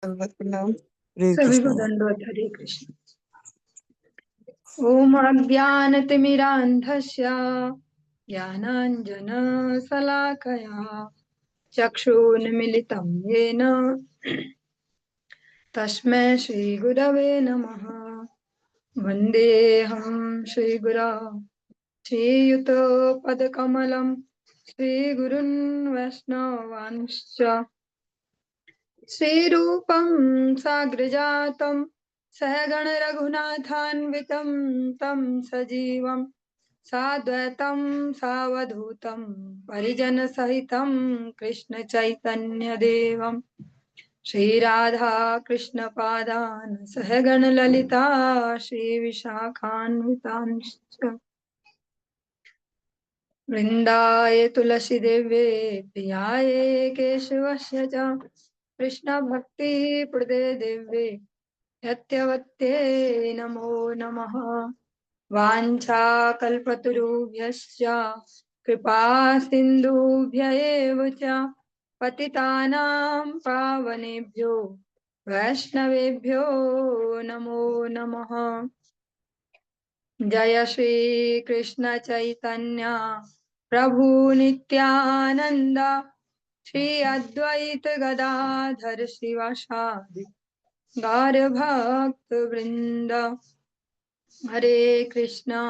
प्रणाम। हरे सभी को कृष्ण। दंडवत। हरे कृष्ण। ओम अज्ञानतिमिरान्धस्य ज्ञानाञ्जनशलाकया चक्षुर्मिलितं येन तस्मै श्रीगुरवे नमः। वन्देऽहं श्रीगुरा श्रीयुतपदकमलं श्रीगुरुन् वैष्णवांश्च श्रीरूपं साग्रजातं सहगण रघुनाथान्वितं तं सजीवं साद्वैतं सावधूतं परिजनसहितं कृष्ण चैतन्य देवं श्रीराधा कृष्ण पादान् सहगण ललिता श्रीविशाखान्वितांश्च वृन्दाय तुलसी देव्ये प्रियाय केशवस्य च कृष्ण भक्ति प्रदे देव्ये यत्यवत्ये नमो नमः। वाञ्छाकल्पतरुभ्यश्च कृपा सिन्धुभ्य एव च पतितानां पावनेभ्यो वैष्णवेभ्यो नमो नमः। जय श्री कृष्ण चैतन्य प्रभु नित्यानंद श्री अद्वैत गदाधर शिवासादि गौर भक्त वृंद। हरे कृष्णा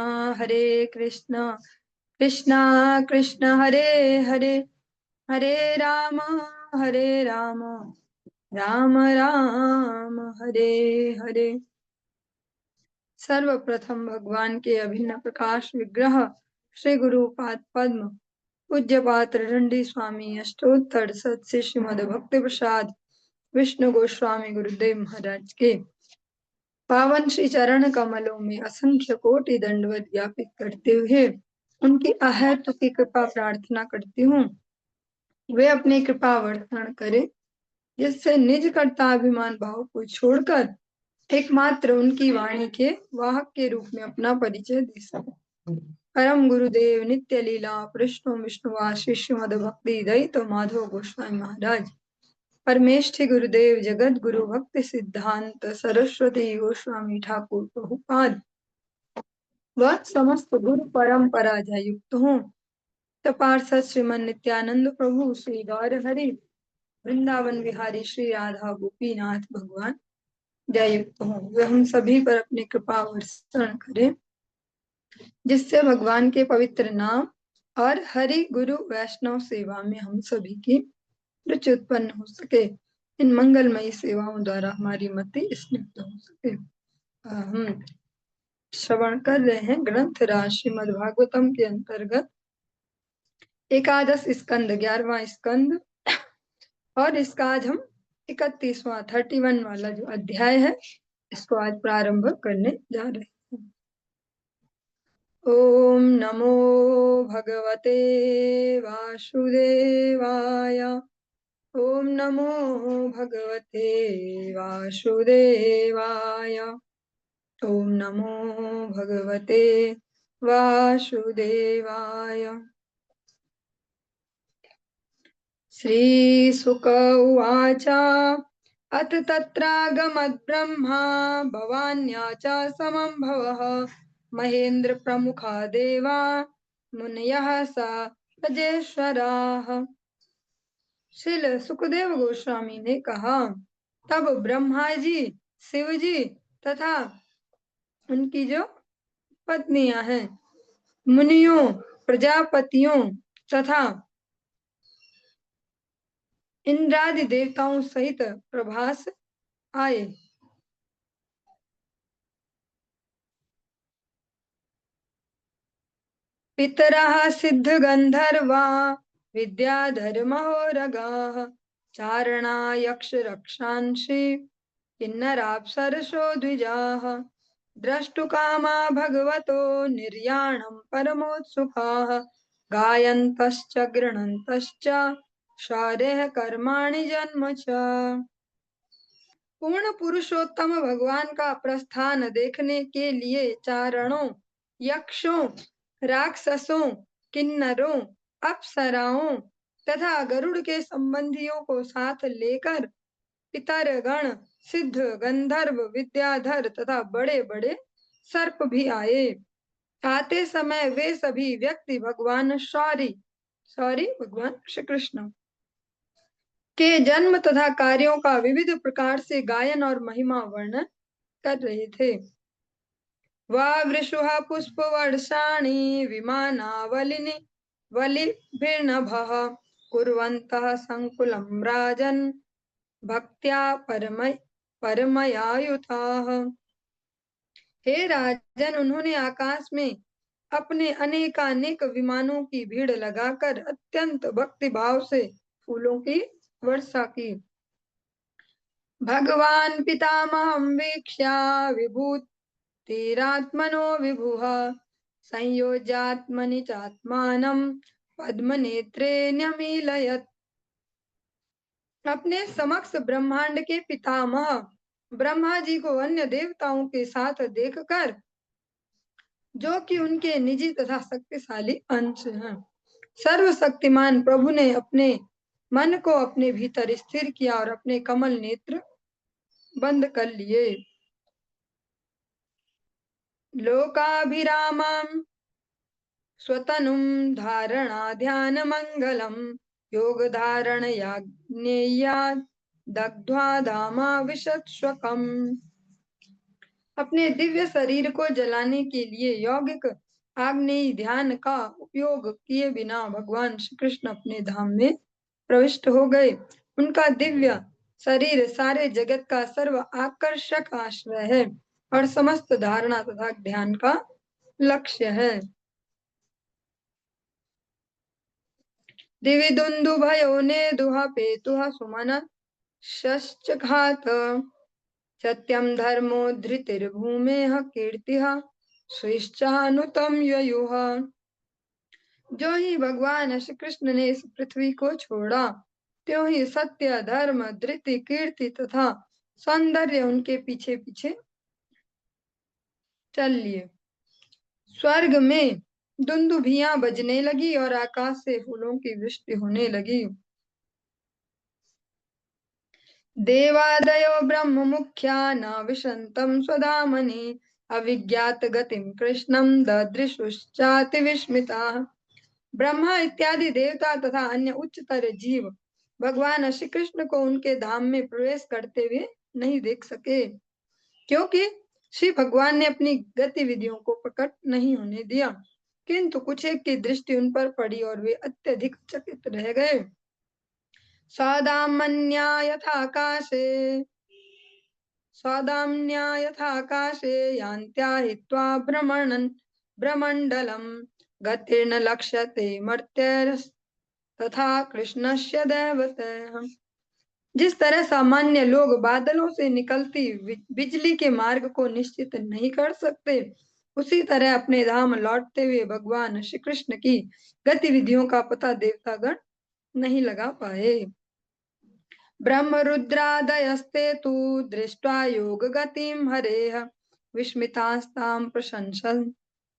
कृष्णा कृष्णा हरे हरे, हरे राम राम राम हरे हरे। सर्वप्रथम भगवान के अभिन्न प्रकाश विग्रह श्री गुरुपाद पद्म पूज्य पात्र दंडी स्वामी अष्टोत्तर सत्य श्रीमद भक्ति प्रसाद विष्णु गोस्वामी गुरुदेव महाराज के पावन श्री चरण कमलों में असंख्य कोटि दंडवत ज्ञापित करते हुए उनकी अहेतु की कृपा प्रार्थना करती हूँ वे अपनी कृपा वर्षण करें, जिससे निज कर्ताभिमान भाव को छोड़कर एकमात्र उनकी वाणी के वाहक के रूप में अपना परिचय दे सके। परम गुरुदेव नित्य लीला कृष्ण विष्णुवास श्रीमद भक्ति दयित माधव गोस्वामी महाराज, परमेष्ठि गुरुदेव जगत गुरु भक्ति सिद्धांत सरस्वती गोस्वामी ठाकुर प्रभुपाद व समस्त गुरु परंपरा युक्त हूँ पार्षद श्रीमन नित्यानंद प्रभु श्री गौर हरि वृंदावन विहारी श्री राधा गोपीनाथ भगवान जयुक्त हूँ वे हम सभी पर अपनी कृपा वर्षण करें, जिससे भगवान के पवित्र नाम और हरि गुरु वैष्णव सेवा में हम सभी की रुचि उत्पन्न हो सके। इन मंगलमयी सेवाओं द्वारा हमारी मति स्निग्ध हो सके। हम श्रवण कर रहे हैं ग्रंथ राज श्रीमद् भागवतम के अंतर्गत एकादश स्कंद 11वां स्कंद, और इसका आज हम 31वां 31 वाला जो अध्याय है इसको आज प्रारंभ करने जा रहे हैं। ओम नमो भगवते वासुदेवाय, ओम नमो भगवते वासुदेवाय, ओम नमो भगवते वासुदेवाय। श्रीशुक उवाच अथ तत्रागमद्ब्रह्मा भवान्या च समं भवः महेन्द्र प्रमुखा देवा मुनयः स राजेश्वराः। श्रील सुखदेव गोस्वामी ने कहा, तब ब्रह्मा जी, शिव जी तथा उनकी जो पत्नियां हैं, मुनियों, प्रजापतियों तथा इंद्रादि देवताओं सहित प्रभास आए। पितरः सिद्ध गंधर्वा विद्याधर महोरगाः चारणा यक्ष रक्षांसि किन्नराप्सरसो द्विजाः द्रष्टुकामा भगवतो निर्याणं परमोत्सुकाः गायन्तश्च गृह्णन्तश्च शौर्यः कर्माणि जन्म च। पूर्ण पुरुषोत्तम भगवान का प्रस्थान देखने के लिए चारणों, यक्षों, राक्षसों, किन्नरों, अप्सराओं तथा गरुड़ के संबंधियों को साथ लेकर पितर गण, सिद्ध, गंधर्व, विद्याधर तथा बड़े बड़े सर्प भी आए। आते समय वे सभी व्यक्ति भगवान भगवान श्री कृष्ण के जन्म तथा कार्यों का विविध प्रकार से गायन और महिमा वर्णन कर रहे थे। वावृषुः पुष्पवर्षाणि विमानावलिनि वलिभिर्नभः कुर्वन्तः संकुलं राजन् भक्त्या परमयायुताः। हे राजन, उन्होंने आकाश में अपने अनेकानेक विमानों की भीड़ लगाकर अत्यंत भक्ति भाव से फूलों की वर्षा की। भगवान पितामहं वीक्ष्य विभूतिरात्मनो विभुः संयोज्यात्मनि चात्मानं पद्मनेत्रे न्यमीलयत्। अपने समक्ष ब्रह्मांड के पितामह ब्रह्मा जी को अन्य देवताओं के साथ देखकर, जो कि उनके निजी तथा शक्तिशाली अंश हैं, सर्वशक्तिमान प्रभु ने अपने मन को अपने भीतर स्थिर किया और अपने कमल नेत्र बंद कर लिए। लोकाभिरामं स्वतनुं धारणा ध्यान मंगलम योग धारण याज्ञेया दग्ध्वा धामा विशत्स्वकम्। अपने दिव्य शरीर को जलाने के लिए यौगिक आग्नेय ध्यान का उपयोग किए बिना भगवान श्री कृष्ण अपने धाम में प्रविष्ट हो गए। उनका दिव्य शरीर सारे जगत का सर्व आकर्षक आश्रय है और समस्त धारणा तथा ध्यान का लक्ष्य है। दिवि दुन्दुभयो नेदुः पेतुः सुमन शश्चघात सत्यम धर्मो धृतिर्भूमेः कीर्तिः स्विश्चानुतम ययुः। जो ही भगवान श्री कृष्ण ने इस पृथ्वी को छोड़ा, त्यों ही सत्य, धर्म, धृति, कीर्ति तथा सौंदर्य उनके पीछे पीछे चल लिए। स्वर्ग में दुंदुभियां बजने लगी और आकाश से फूलों की वृष्टि होने लगी। देवादयो ब्रह्म मुख्या न विशंतम स्वधामनि अविज्ञात गतिम कृष्णम ददृशुश्चाति विस्मिता। ब्रह्मा इत्यादि देवता तथा अन्य उच्चतर जीव भगवान श्री कृष्ण को उनके धाम में प्रवेश करते हुए नहीं देख सके, क्योंकि श्री भगवान ने अपनी गतिविधियों को प्रकट नहीं होने दिया। किंतु कुछ एक की दृष्टि उन पर पड़ी और वे अत्यधिक चकित रह गए। सौदामन्या यथाकाशे यान्त्या हित्वा भ्रमण्डलम् गतिर्न लक्ष्यते मर्त्यैस्तथा कृष्णस्य दैवतः। जिस तरह सामान्य लोग बादलों से निकलती बिजली के मार्ग को निश्चित नहीं कर सकते, उसी तरह अपने धाम लौटते हुए भगवान श्री कृष्ण की गतिविधियों का पता देवतागण नहीं लगा पाए। ब्रह्म रुद्रादयस्ते तु दृष्ट्वा योग गतिम हरेः विस्मितास्तां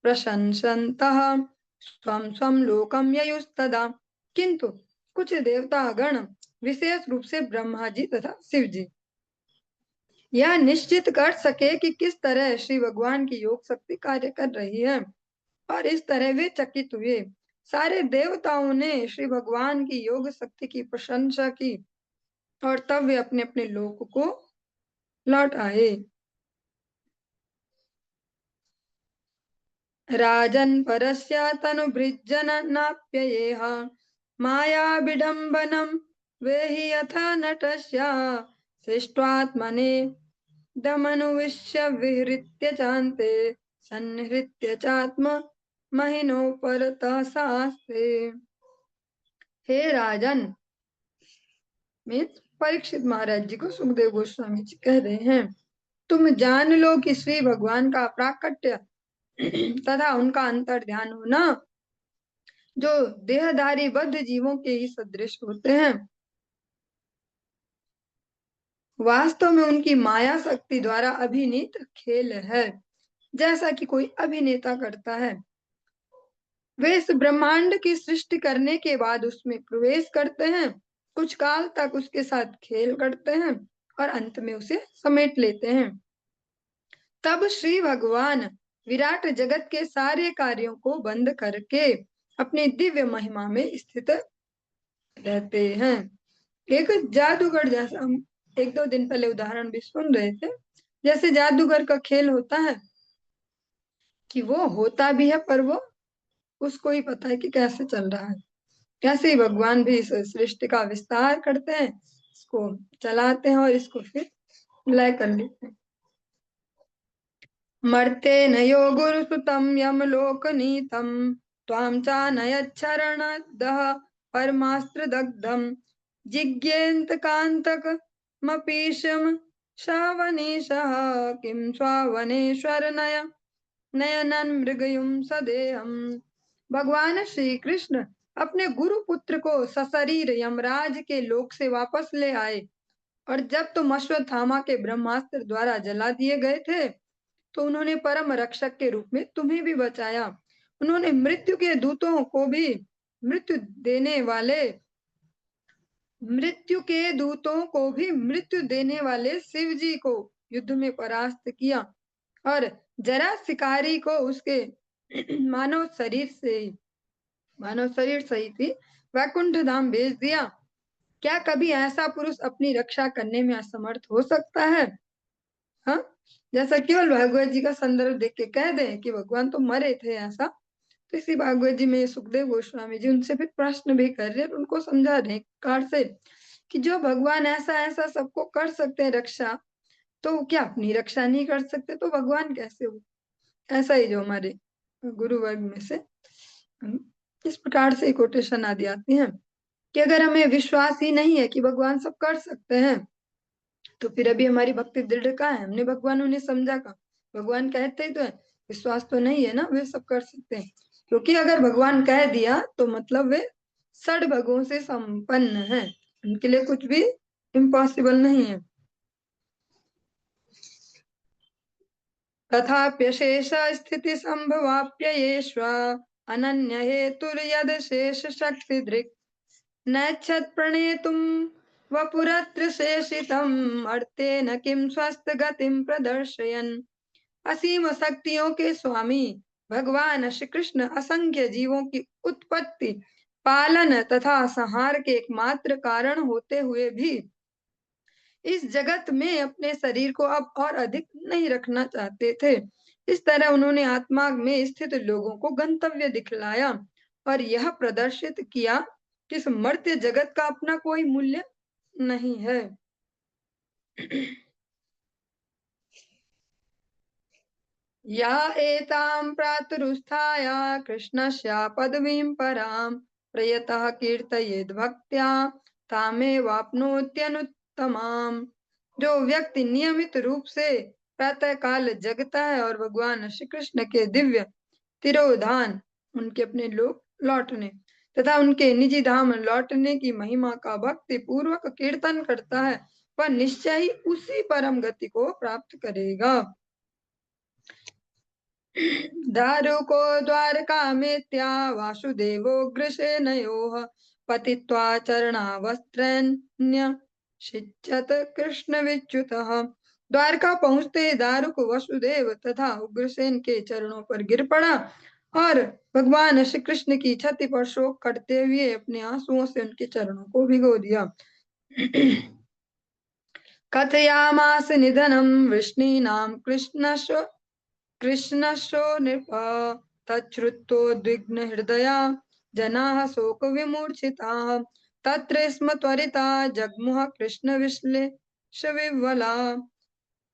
प्रशंसन्तः स्वं स्वं लोकम ययुस्तदा। किंतु कुछ देवता गण, विशेष रूप से ब्रह्मा जी तथा शिव जी, यह निश्चित कर सके कि किस तरह श्री भगवान की योग शक्ति कार्य कर रही है, और इस तरह वे चकित हुए। सारे देवताओं ने श्री भगवान की योग शक्ति की प्रशंसा की और तब वे अपने अपने लोक को लौट आए। राजन परस्य तनुभृज्जननाप्ययेह माया विडम्बनम वेहि यथा नटस्य सृष्ट्वात्मने दमनुविश्य विहृत्य चान्ते संहृत्य चात्म महिनो परतः सास्ते। हे राजन, मीन्स परीक्षित महाराज जी को सुखदेव गोस्वामी जी कह रहे हैं, तुम जान लो कि श्री भगवान का प्राकट्य तथा उनका अंतर ध्यान होना जो देहधारी बद्ध जीवों के ही सदृश होते हैं, वास्तव में उनकी माया शक्ति द्वारा अभिनीत खेल है, जैसा कि कोई अभिनेता करता है। वे इस ब्रह्मांड की सृष्टि करने के बाद उसमें प्रवेश करते हैं, कुछ काल तक उसके साथ खेल करते हैं और अंत में उसे समेट लेते हैं। तब श्री भगवान विराट जगत के सारे कार्यों को बंद करके अपनी दिव्य महिमा में स्थित रहते हैं। एक जादूगर जैसा, हम एक दो दिन पहले उदाहरण भी सुन रहे थे, जैसे जादूगर का खेल होता है कि वो होता भी है पर वो उसको ही पता है कि कैसे चल रहा है। कैसे ही भगवान भी इस सृष्टि का विस्तार करते हैं, इसको चलाते हैं और इसको फिर लय कर लेते हैं। मर्ते न यो गुरुसुतं यमलोकनीतं त्वां चानयच्छरणदः परमास्त्रदग्धं जिज्ञेन्तकान्तकमपीशं शावनीशः किं स्वावनेश्वर नयनन मृगयुं सदेहम। भगवान श्री कृष्ण अपने गुरु पुत्र को सशरीर यमराज के लोक से वापस ले आए, और जब तुम अश्वत्थामा के ब्रह्मास्त्र द्वारा जला दिए गए थे तो उन्होंने परम रक्षक के रूप में तुम्हें भी बचाया। उन्होंने मृत्यु के दूतों को भी मृत्यु देने वाले मृत्यु देने वाले शिव जी को युद्ध में परास्त किया, और जरा शिकारी को उसके मानव शरीर सहित ही वैकुंठ धाम भेज दिया। क्या कभी ऐसा पुरुष अपनी रक्षा करने में असमर्थ हो सकता है? हाँ, जैसा केवल भागवत जी का संदर्भ देख के कह दें कि भगवान तो मरे थे, ऐसा तो इसी भागवत जी में सुखदेव गोस्वामी जी उनसे फिर प्रश्न भी कर रहे हैं, उनको समझा रहे कार से कि जो भगवान ऐसा ऐसा सबको कर सकते हैं रक्षा, तो क्या अपनी रक्षा नहीं कर सकते? तो भगवान कैसे हो? ऐसा ही जो हमारे गुरु वर्ग में से इस प्रकार से कोटेशन आदि आती हैं कि अगर हमें विश्वास ही नहीं है कि भगवान सब कर सकते हैं, तो फिर अभी हमारी भक्ति दृढ़ कहाँ है? हमने भगवान उन्हें समझा कहाँ? भगवान कहते ही तो है, विश्वास तो नहीं है ना वे सब कर सकते हैं। क्योंकि अगर भगवान कह दिया तो मतलब वे षड्भगों से संपन्न है, उनके लिए कुछ भी इम्पॉसिबल नहीं है। तथाप्यशेष स्थिति संभवाप्ययेष्व अनन्य हेतुर्यद शेष शक्ति दृक् नैच्छत् प्रणेतुं वपुरत्र शेषितम् अर्तेन किं स्वस्थ गतिं प्रदर्शयन्। असीम शक्तियों के स्वामी भगवान श्री कृष्ण असंख्य जीवों की उत्पत्ति, पालन तथा संहार के एकमात्र कारण होते हुए भी इस जगत में अपने शरीर को अब और अधिक नहीं रखना चाहते थे। इस तरह उन्होंने आत्मा में स्थित लोगों को गंतव्य दिखलाया और यह प्रदर्शित किया कि इस मर्त्य जगत का अपना कोई मूल्य नहीं है। या एतां प्रातरुत्थाय कृष्णस्य पदवीं परां प्रयतः कीर्तयेद् भक्त्या तामेवाप्नोत्यनुत्तमाम्। जो व्यक्ति नियमित रूप से प्रातः काल जगता है और भगवान श्री कृष्ण के दिव्य तिरोधान, उनके अपने लोक लौटने तथा उनके निजी धाम लौटने की महिमा का भक्ति पूर्वक कीर्तन करता है, वह निश्चय ही उसी परम गति को प्राप्त करेगा। दारुको द्वारकामेत्या वासुदेवोऽग्रसेनयोः पतित्वा चरणावस्त्रन्यषिध्यत कृष्णविच्युतः। द्वारका पहुंचते दारुक वसुदेव तथा उग्रसेन के चरणों पर गिर पड़ा और भगवान श्री कृष्ण की छाती पर शोक करते हुए अपने आंसुओं से उनके चरणों को भिगो दिया। कथयामास निधनम वृष्णीनां कृष्णशो नृप तच्छ्रुत्वोद्विग्न हृदया जनाः शोक विमूर्छिताः तत्र स्म त्वरिता जग्मुः कृष्ण विश्लेष विह्वला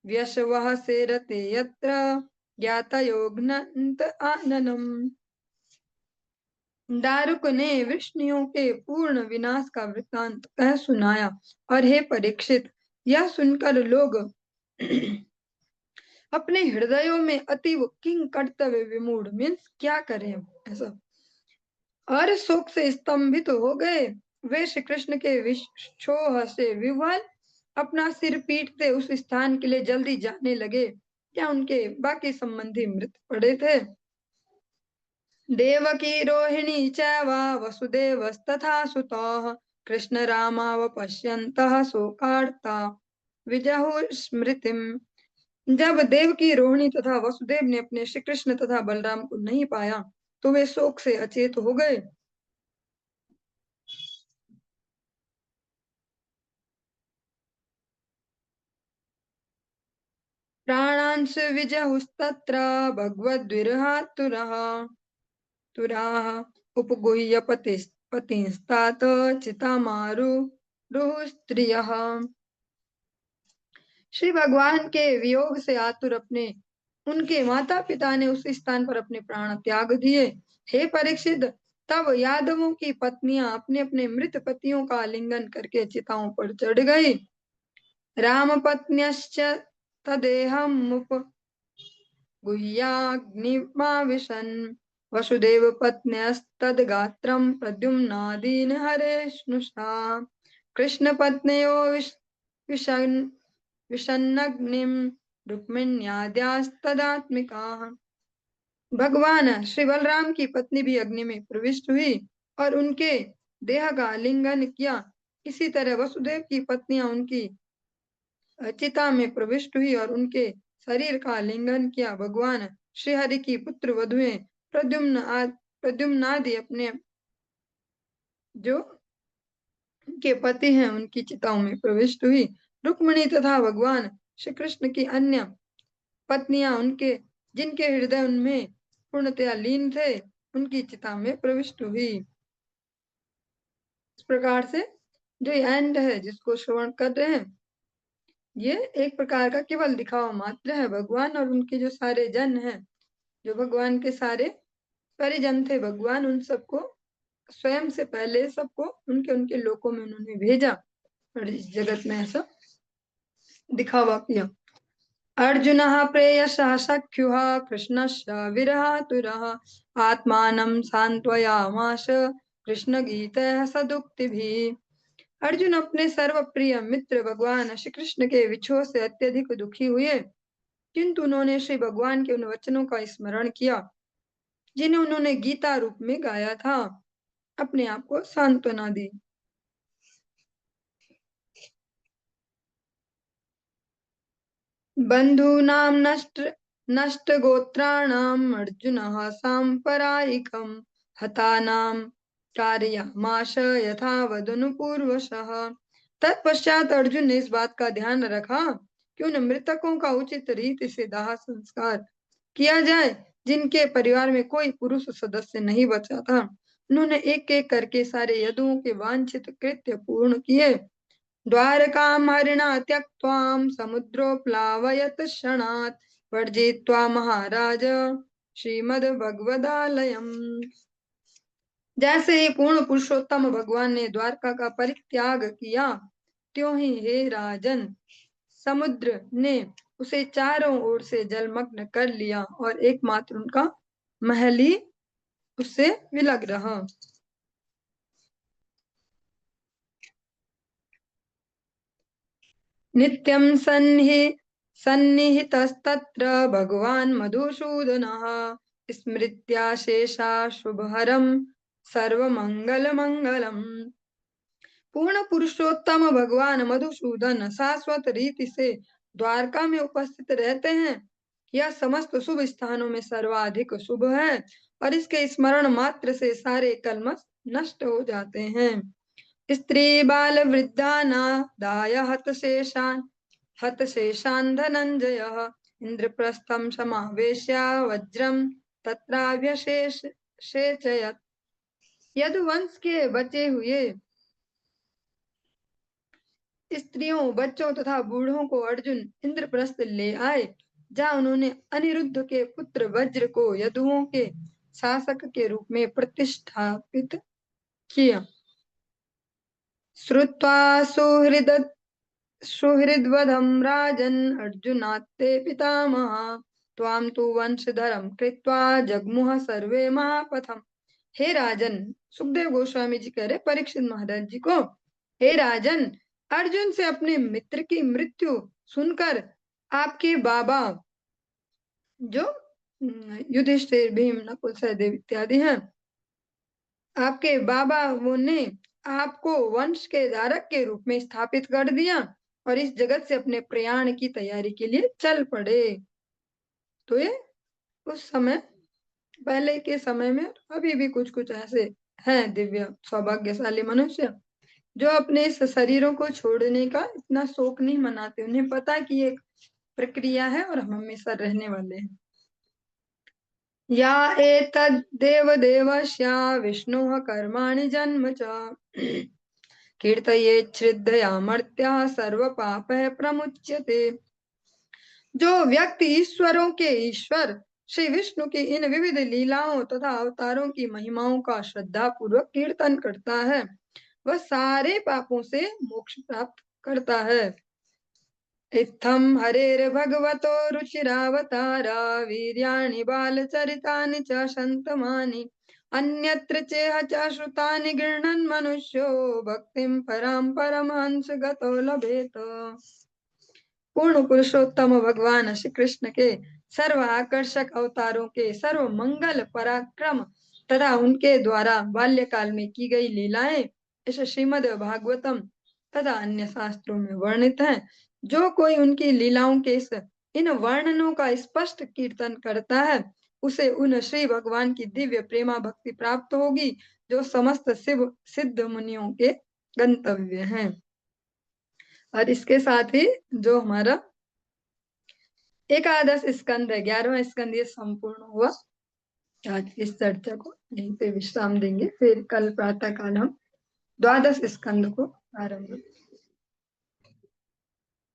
व्यशवः सेरते यत्र ज्ञातयोघ्नन्त आननम्। दारुक ने वृष्णियों के पूर्ण विनाश का वृत्तांत कह सुनाया, और हे परीक्षित, यह सुनकर लोग अपने हृदयों में अतीव किंग कर्तव्य विमूढ़ मीन्स क्या करें ऐसा और शोक से स्तंभित हो गए। वे श्री कृष्ण के विक्षोह से विह्वल अपना सिर पीटते उस स्थान के लिए जल्दी जाने लगे क्या उनके बाकी संबंधी मृत पड़े थे। देवकी रोहिणी चैव वसुदेवस्तथा सुतः कृष्ण रामाव पश्यन्तः शोकार्ता विजहु स्मृतिम। जब देव की रोहिणी तथा वसुदेव ने अपने श्री कृष्ण तथा बलराम को नहीं पाया तो वे शोक से अचेत हो गए। प्राणांश विजहुस्तत्र भगवद्विरहातुरः तुराः उपगुह्य पतिस्तात चितामारु रुः स्त्रियः। श्री भगवान के वियोग से आतुर अपने उनके माता पिता ने उस स्थान पर अपने प्राण त्याग दिए। हे परीक्षित, तब यादवों की पत्नियां अपने अपने मृत पतियों का आलिंगन करके चिताओं पर चढ़ गई। राम पत्न्यश्च तदेहमुप गुह्याग्निमाविशन् वसुदेव पत्न्यस्तद्गात्रं प्रद्युम्नादीन् हरे स्नुषा। कृष्ण पत्न्यो विषन् विषन्नग्निं रुक्मिण्याद्यास्तदात्मिकाः। भगवान श्री बलराम की पत्नी भी अग्नि में प्रविष्ट हुई और उनके देह का आलिंगन किया। इसी तरह वसुदेव की पत्नियां उनकी चिता में प्रविष्ट हुई और उनके शरीर का आलिंगन किया। भगवान श्री हरि की पुत्र वधुएं प्रद्युम्नादि अपने जो के पति हैं उनकी चिताओं में प्रविष्ट हुई। रुक्मिणी तथा भगवान श्री कृष्ण की अन्य पत्नियां उनके जिनके हृदय उनमें पूर्णतया लीन थे उनकी चिता में प्रविष्ट हुई। इस प्रकार से जो एंड है जिसको श्रवण कर रहे हैं ये एक प्रकार का केवल दिखावा मात्र है। भगवान और उनके जो सारे जन हैं, जो भगवान के सारे परिजन थे, भगवान उन सबको स्वयं से पहले सबको उनके उनके लोकों में उन्होंने भेजा और इस जगत में ऐसा दिखावा किया। अर्जुनः प्रेयसः सख्युः कृष्णस्य विरहातुरः आत्मानं सान्त्वयामास कृष्ण गीतः सदुक्तिभिः। अर्जुन अपने सर्वप्रिय मित्र भगवान श्री कृष्ण के विछोह से अत्यधिक दुखी हुए, किंतु उन्होंने श्री भगवान के उन वचनों का स्मरण किया जिन्हें उन्होंने गीता रूप में गाया था, अपने आप को सांत्वना दी। बंधूनां नष्ट गोत्राणाम अर्जुनः सांपरायिकं हतानां कारयामास यथा वदनुपूर्वशः। तत्पश्चात अर्जुन ने इस बात का ध्यान रखा कि उन मृतकों का उचित रीति से दाह संस्कार किया जाए जिनके परिवार में कोई पुरुष सदस्य नहीं बचा था। उन्होंने एक एक करके सारे यदुओं के वांछित कृत्य पूर्ण किए। द्वारकां हरिणा त्यक्त्वां समुद्रोप्लावयत् क्षणात् वर्जयित्वा महाराज श्रीमद्भगवदालयम्। जैसे ही पूर्ण पुरुषोत्तम भगवान ने द्वारका का परित्याग किया, त्यों ही हे राजन समुद्र ने उसे चारों ओर से जलमग्न कर लिया और एकमात्र उनका महल ही उससे विलग रहा। नित्यं सन्निहितस्तत्र भगवान् मधुसूदनः स्मृत्याशेषा शुभहरं सर्वमंगलमंगलम्। पूर्ण पुरुषोत्तम भगवान मधुसूदन शाश्वत रीति से द्वारका में उपस्थित रहते हैं। यह समस्त शुभ स्थानों में सर्वाधिक शुभ है और इसके स्मरण मात्र से सारे कल्मश नष्ट हो जाते हैं। स्त्री बाल वृद्धानादाय हतशेषान् धनञ्जयः इंद्रप्रस्थं समावेश्य वज्रं तत्राभ्यषेचयत्। यदुवंश के बचे हुए स्त्रियों, बच्चों तथा बूढ़ों को अर्जुन इंद्रप्रस्थ ले आए, जहाँ उन्होंने अनिरुद्ध के पुत्र वज्र को यदुओं के शासक के रूप में प्रतिष्ठापित किया। श्रुत्वा सुहृद्वधं राजन् अर्जुनात्ते पितामह त्वां तु वंशधरं कृत्वा जगमुह सर्वे महापथम। हे राजन, सुखदेव गोस्वामी जी कह रहे परीक्षित महाराज जी को, हे राजन, अर्जुन से अपने मित्र की मृत्यु सुनकर आपके बाबा जो युधिष्ठिर, भीम, नकुल, सहदेव इत्यादि हैं, आपके बाबा वो ने आपको वंश के धारक के रूप में स्थापित कर दिया और इस जगत से अपने प्रयाण की तैयारी के लिए चल पड़े। तो ये उस समय, पहले के समय में, अभी भी कुछ कुछ ऐसे हैं दिव्य सौभाग्यशाली मनुष्य जो अपने इस शरीरों को छोड़ने का इतना शोक नहीं मनाते। उन्हें पता है कि ये एक प्रक्रिया है और हम हमेशा रहने वाले हैं। या एतद्देव देवस्य विष्णुः कर्माणि जन्म च कीर्तये श्रद्धया मर्त्या सर्व पापः प्रमुच्यते। जो व्यक्ति ईश्वरों के ईश्वर श्री विष्णु की इन विविध लीलाओं तथा अवतारों की महिमाओं का श्रद्धा पूर्वक कीर्तन करता है, वह सारे पापों से मोक्ष प्राप्त करता है। इत्थं हरेर्भगवतो रुचिरावतारा वीर्याणि बालचरितानि च सन्तमानि अन्यत्र चेह च श्रुतानि गृह्णन् मनुष्यो भक्तिं परां परमहंस गतो लभेत। पूर्ण पुरुषोत्तम भगवान श्री कृष्ण के सर्व आकर्षक अवतारों के सर्व मंगल पराक्रम तथा उनके द्वारा बाल्यकाल में की गई लीलाएं इस श्रीमद् भागवतम तथा अन्य शास्त्रों में वर्णित हैं। जो कोई उनकी लीलाओं के इन वर्णनों का स्पष्ट कीर्तन करता है, उसे उन श्री भगवान की दिव्य प्रेमा भक्ति प्राप्त होगी, जो समस्त शिव सिद्ध मुनियों के गंतव्य हैं। और इसके साथ ही जो हमारा एकादश स्कंद है, 11वां स्कंद, ये संपूर्ण हुआ। आज इस चर्चा को यहीं पे विश्राम देंगे, फिर कल प्रातः काल हम द्वादश स्कंद को आरंभ